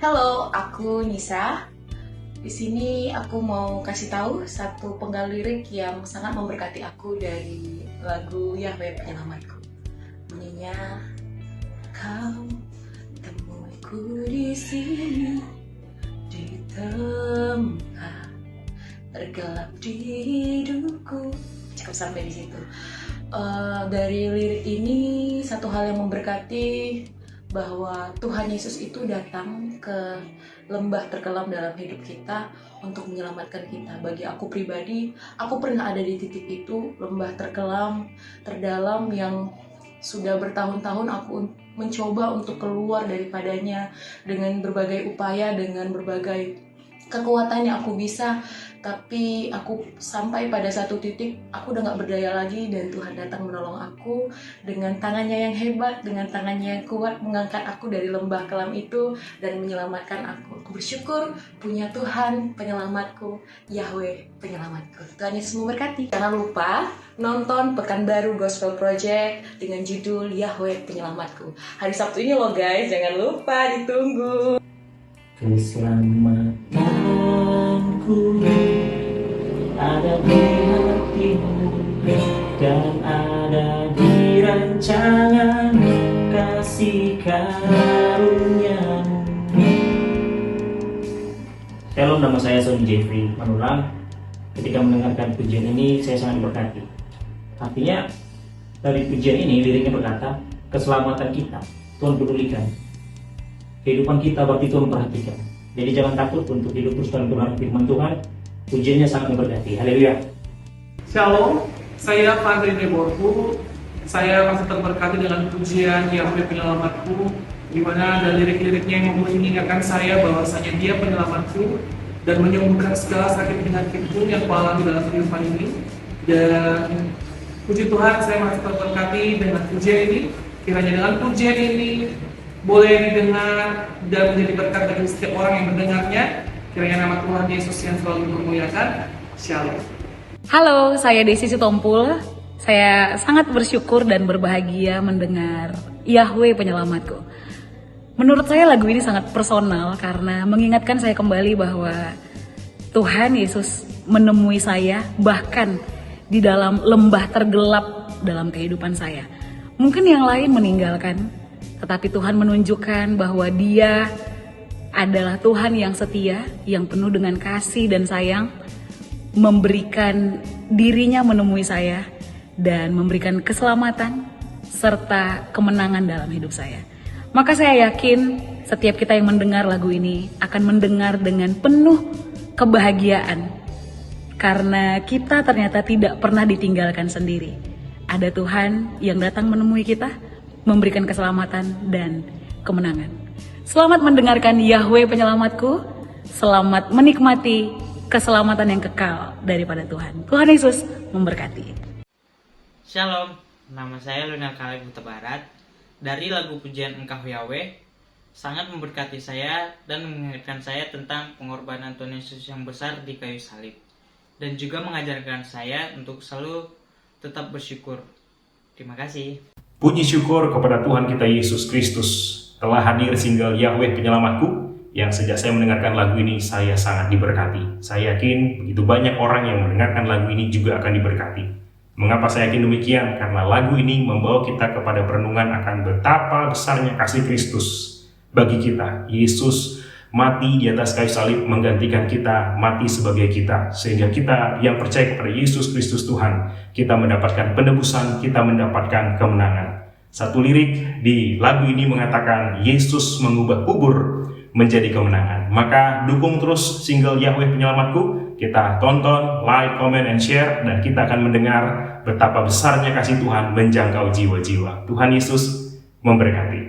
Halo, aku Nisa. Di sini aku mau kasih tahu satu penggal lirik yang sangat memberkati aku dari lagu Yahweh Penyelamatku. Bunyinya, kau temuiku di sini, di tempat tergelap di hidupku. Cukup sampai di situ. Dari lirik ini satu hal yang memberkati, bahwa Tuhan Yesus itu datang ke lembah terkelam dalam hidup kita untuk menyelamatkan kita. Bagi aku pribadi, aku pernah ada di titik itu, lembah terkelam, terdalam yang sudah bertahun-tahun aku mencoba untuk keluar daripadanya dengan berbagai upaya, dengan berbagai kekuatan yang aku bisa. Tapi aku sampai pada satu titik aku udah gak berdaya lagi, dan Tuhan datang menolong aku dengan tangannya yang hebat, dengan tangannya yang kuat, mengangkat aku dari lembah kelam itu dan menyelamatkan aku. Aku bersyukur punya Tuhan penyelamatku, Yahweh penyelamatku. Tuhan Yesus memberkati. Jangan lupa nonton Pekanbaru Gospel Project dengan judul Yahweh Penyelamatku. Hari Sabtu ini loh guys, jangan lupa ditunggu. Keselamatanku ada di hatimu dan ada di rancangan kasih karuniamu. Shalom, nama saya Sony Jeffrey Manulang. Ketika mendengarkan pujian ini saya sangat berkati. Artinya dari pujian ini liriknya berkata, keselamatan kita Tuhan pedulikan, kehidupan kita berarti Tuhan perhatikan. Jadi jangan takut untuk hidup terus dalam kebenaran firman Tuhan. Pujiannya sangat memberkati. Haleluya. Shalom, saya Fadri Deborku. Saya masih terberkati dengan pujian Yahweh Penyelamatku, di mana ada lirik-liriknya yang mengingatkan saya bahwasanya Dia penyelamatku dan menyembuhkan segala sakit penyakitku yang kualami dalam kehidupan ini. Dan puji Tuhan, saya masih terberkati dengan pujian ini. Kiranya dengan pujian ini boleh didengar dan menjadi berkat bagi setiap orang yang mendengarnya. Kiranya nama Tuhan Yesus yang selalu dimuliakan. Shalom. Halo, saya Desi Sitompul. Saya sangat bersyukur dan berbahagia mendengar Yahweh Penyelamatku. Menurut saya lagu ini sangat personal karena mengingatkan saya kembali bahwa Tuhan Yesus menemui saya bahkan di dalam lembah tergelap dalam kehidupan saya. Mungkin yang lain meninggalkan, tetapi Tuhan menunjukkan bahwa Dia adalah Tuhan yang setia, yang penuh dengan kasih dan sayang, memberikan dirinya menemui saya dan memberikan keselamatan serta kemenangan dalam hidup saya. Maka saya yakin setiap kita yang mendengar lagu ini akan mendengar dengan penuh kebahagiaan, karena kita ternyata tidak pernah ditinggalkan sendiri. Ada Tuhan yang datang menemui kita, memberikan keselamatan dan kemenangan. Selamat mendengarkan Yahweh Penyelamatku. Selamat menikmati keselamatan yang kekal daripada Tuhan. Tuhan Yesus memberkati. Shalom, nama saya Luna Kaleb Huta Barat. Dari lagu pujian Engkau Yahweh sangat memberkati saya dan mengingatkan saya tentang pengorbanan Tuhan Yesus yang besar di kayu salib, dan juga mengajarkan saya untuk selalu tetap bersyukur. Terima kasih. Puji syukur kepada Tuhan kita Yesus Kristus telah hadir single Yahweh Penyelamatku, yang sejak saya mendengarkan lagu ini saya sangat diberkati. Saya yakin begitu banyak orang yang mendengarkan lagu ini juga akan diberkati. Mengapa saya yakin demikian? Karena lagu ini membawa kita kepada perenungan akan betapa besarnya kasih Kristus bagi kita. Yesus mati di atas kayu salib menggantikan kita, mati sebagai kita, sehingga kita yang percaya kepada Yesus Kristus Tuhan, kita mendapatkan penebusan, kita mendapatkan kemenangan. Satu lirik di lagu ini mengatakan Yesus mengubah kubur menjadi kemenangan. Maka dukung terus single Yahweh Penyelamatku. Kita tonton, like, comment, and share, dan kita akan mendengar betapa besarnya kasih Tuhan menjangkau jiwa-jiwa. Tuhan Yesus memberkati.